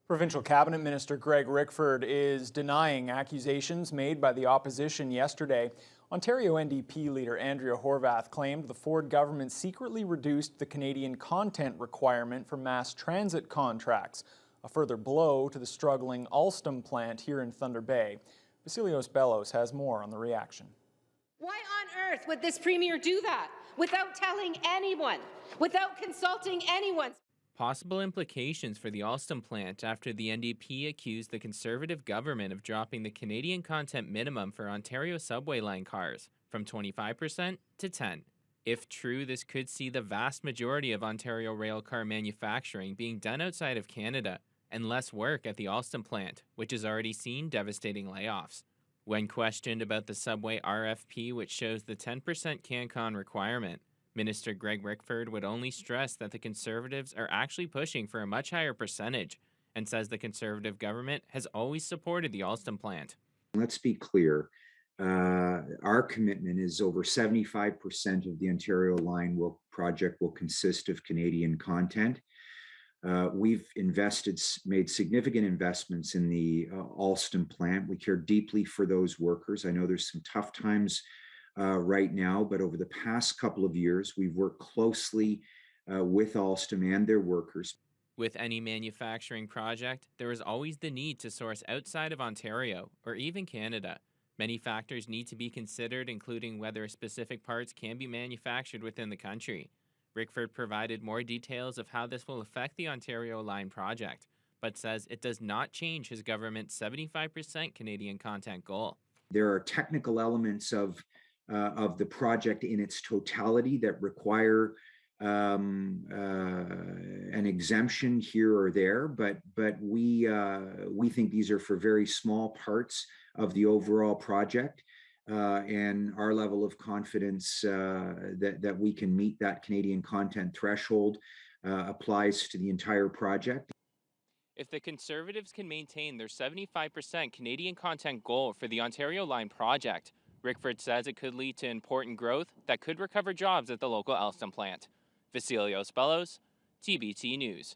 Provincial Cabinet Minister Greg Rickford is denying accusations made by the opposition yesterday. Ontario NDP leader Andrea Horwath claimed the Ford government secretly reduced the Canadian content requirement for mass transit contracts, a further blow to the struggling Alstom plant here in Thunder Bay. Vasilios Bellos has more on the reaction. Why on earth would this Premier do that without telling anyone, without consulting anyone? Possible implications for the Alstom plant after the NDP accused the Conservative government of dropping the Canadian content minimum for Ontario subway line cars from 25% to 10%. If true, this could see the vast majority of Ontario railcar manufacturing being done outside of Canada and less work at the Alstom plant, which has already seen devastating layoffs. When questioned about the subway RFP, which shows the 10% CanCon requirement, Minister Greg Rickford would only stress that the Conservatives are actually pushing for a much higher percentage and says the Conservative government has always supported the Alstom plant. Let's be clear. Our commitment is over 75% of the Ontario line project will consist of Canadian content. We've made significant investments in the Alstom plant. We care deeply for those workers. I know there's some tough times right now, but over the past couple of years, we've worked closely with Alstom and their workers. With any manufacturing project, there is always the need to source outside of Ontario or even Canada. Many factors need to be considered, including whether specific parts can be manufactured within the country. Rickford provided more details of how this will affect the Ontario Line project, but says it does not change his government's 75% Canadian content goal. There are technical elements of the project in its totality that require an exemption here or there, but we think these are for very small parts of the overall project, and our level of confidence that we can meet that Canadian content threshold applies to the entire project. If the Conservatives can maintain their 75% Canadian content goal for the Ontario Line project, Rickford says it could lead to important growth that could recover jobs at the local Alstom plant. Vasilios Bellos, TBT News.